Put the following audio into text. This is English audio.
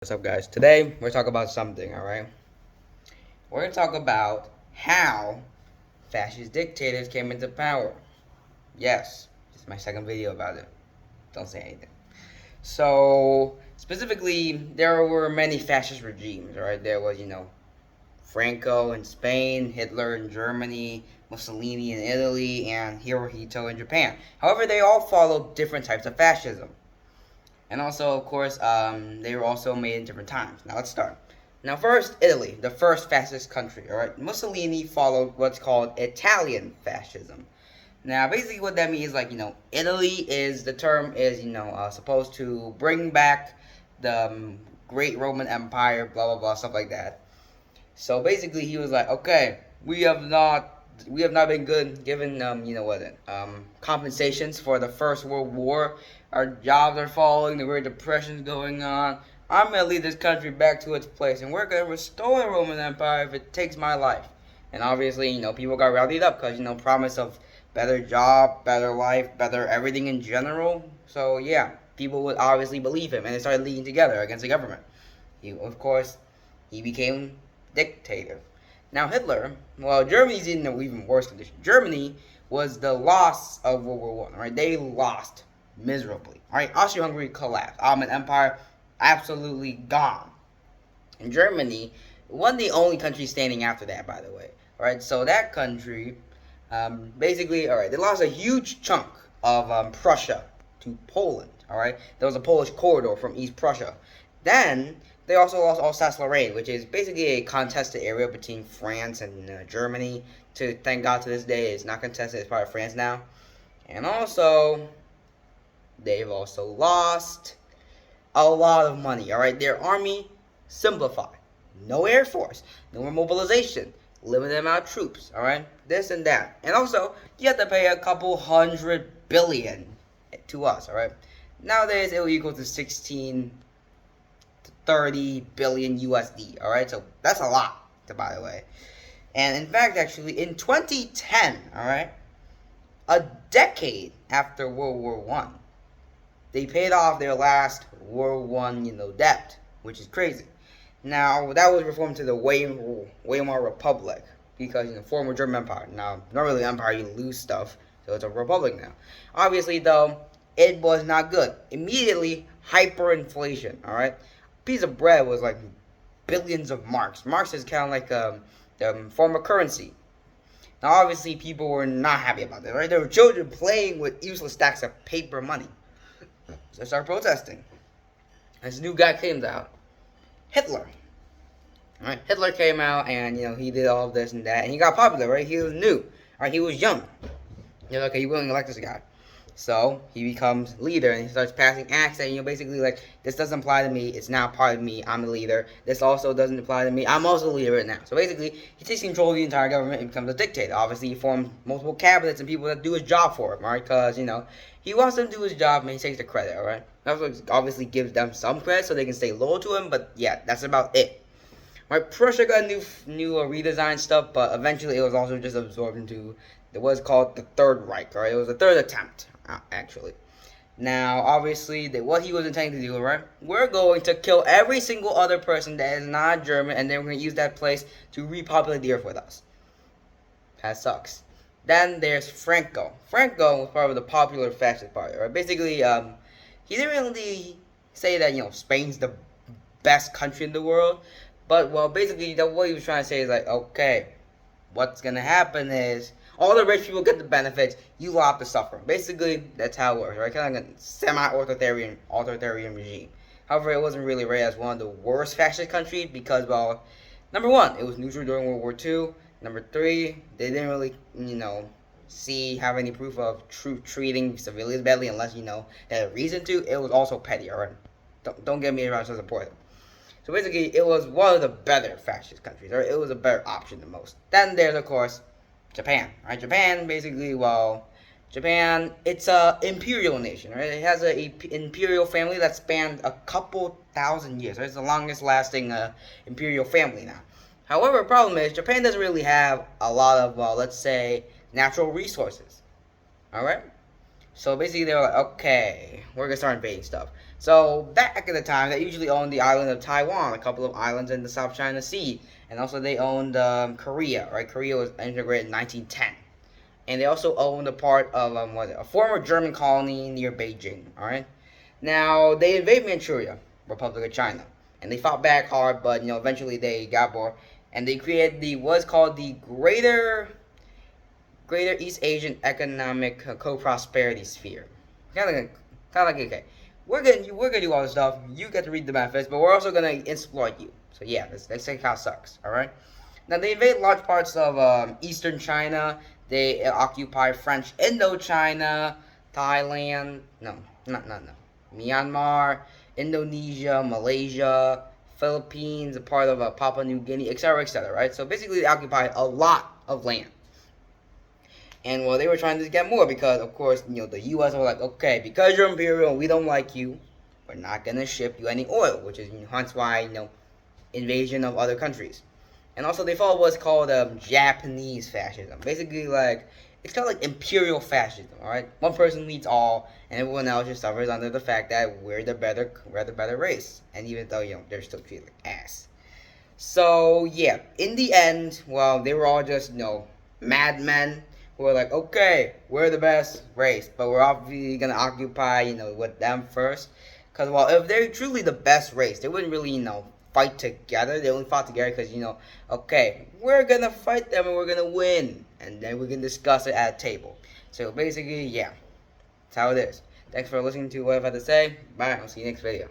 What's up, guys? Today we're talking about something, alright? We're gonna talk about how fascist dictators came into power. Yes, this is my second video about it. Don't say anything. So, specifically, there were many fascist regimes, alright? There was, Franco in Spain, Hitler in Germany, Mussolini in Italy, and Hirohito in Japan. However, they all followed different types of fascism. And also, of course, they were also made in different times. Now, let's start. Now, first, Italy, the first fascist country, all right? Mussolini followed what's called Italian fascism. Now, basically what that means, Italy is, the term is, supposed to bring back the great Roman Empire, blah, blah, blah, stuff like that. So, basically, he was like, okay, we have not been good given compensations for the First World War. Our jobs are falling, the Great Depression's going on. I'm gonna lead this country back to its place, and we're gonna restore the Roman Empire if it takes my life. And obviously, people got rallied up because promise of better job, better life, better everything in general. So yeah, people would obviously believe him, and they started leading together against the government. Of course, he became dictator. Now Hitler, well, Germany's in an even worse condition. Germany was the loss of World War One. Right, they lost miserably. Right, Austria-Hungary collapsed. Ottoman Empire absolutely gone. And Germany wasn't the only country standing after that, by the way. All right, so that country, basically, all right, they lost a huge chunk of Prussia to Poland. All right, there was a Polish corridor from East Prussia. Then they also lost Alsace-Lorraine, which is basically a contested area between France and Germany. Thank God to this day, it's not contested. It's part of France now. And also, they've also lost a lot of money. All right, their army simplified. No air force, no more mobilization, limited amount of troops. All right, this and that. And also, you have to pay a couple $100 billion to us. All right, nowadays it will equal to 16 to 30 billion USD. All right, so that's a lot, by the way. And in fact, actually, in 2010, all right, a decade after World War One, they paid off their last World One, debt, which is crazy. Now that was reformed to the Weimar Republic because former German Empire. Now, not really an empire, you lose stuff, so it's a republic now. Obviously, though, it was not good. Immediately, hyperinflation. All right, a piece of bread was like billions of marks. Marks is kind of like the form of currency. Now, obviously, people were not happy about that. Right, there were children playing with useless stacks of paper money. So they started protesting. This new guy came out, Hitler. Right? Hitler came out and he did all of this and that, and he got popular. Right? He was new. Right? He was young. You're like, okay, you willing to elect this guy? So he becomes leader and he starts passing acts that basically like, this doesn't apply to me. It's not part of me. I'm the leader. This also doesn't apply to me. I'm also the leader right now. So basically, he takes control of the entire government and becomes a dictator. Obviously, he forms multiple cabinets and people that do his job for him, right? Because he wants them to do his job and he takes the credit, all right? That obviously gives them some credit so they can stay loyal to him. But yeah, that's about it. Right? Prussia got new redesigned stuff, but eventually it was also just absorbed into what's called the Third Reich. Right? It was the third attempt, actually. Now, obviously, what he was intending to do, right? We're going to kill every single other person that is not German, and then we're going to use that place to repopulate the earth with us. That sucks. Then there's Franco. Franco was part of the Popular Fascist Party, right? Basically, he didn't really say that, Spain's the best country in the world. But, well, basically, what he was trying to say is like, okay, what's going to happen is all the rich people get the benefits, you will have to suffer. Basically, that's how it works, right? Kind of like a semi-authoritarian regime. However, it wasn't really rated as one of the worst fascist countries because, well, number one, it was neutral during World War II. Number three, they didn't really, have any proof of treating civilians badly unless, they had a reason to. It was also petty, alright? Don't get me wrong, to support them. So basically, it was one of the better fascist countries, or it was a better option than most. Then there's, of course, Japan, right? Japan, basically, well, Japan, it's a imperial nation, right? It has a imperial family that spanned a couple thousand years, right? It's the longest lasting imperial family now. However, the problem is Japan doesn't really have a lot of, let's say, natural resources, all right? So basically, they were like, okay, we're gonna start invading stuff. So back at the time, they usually owned the island of Taiwan, a couple of islands in the South China Sea, and also they owned Korea. Right, Korea was integrated in 1910, and they also owned a part of a former German colony near Beijing. All right, now they invaded Manchuria, Republic of China, and they fought back hard, but eventually they got bored, and they created the what's called the Greater East Asian Economic Co-Prosperity Sphere. Kind of like okay, we're gonna do all this stuff. You get to read the manifest, but we're also gonna exploit you. So yeah, let's say how it sucks. All right. Now they invade large parts of eastern China. They occupy French Indochina, Thailand. No. Myanmar, Indonesia, Malaysia, Philippines, a part of Papua New Guinea, etc., etc. Right. So basically, they occupy a lot of land. And well, they were trying to get more because, of course, the U.S. were like, okay, because you're imperial and we don't like you, we're not gonna ship you any oil, which is hence why invasion of other countries. And also, they follow what's called Japanese fascism. Basically, like it's kind of like imperial fascism. All right, one person leads all, and everyone else just suffers under the fact that we're the better race. And even though they're still treated like ass. So yeah, in the end, well, they were all just madmen who are like, okay, we're the best race, but we're obviously gonna occupy, with them first. Cause well, if they're truly the best race, they wouldn't really, fight together. They only fought together because, okay, we're gonna fight them and we're gonna win, and then we can discuss it at a table. So basically, yeah, that's how it is. Thanks for listening to what I've had to say. Bye. I'll see you next video.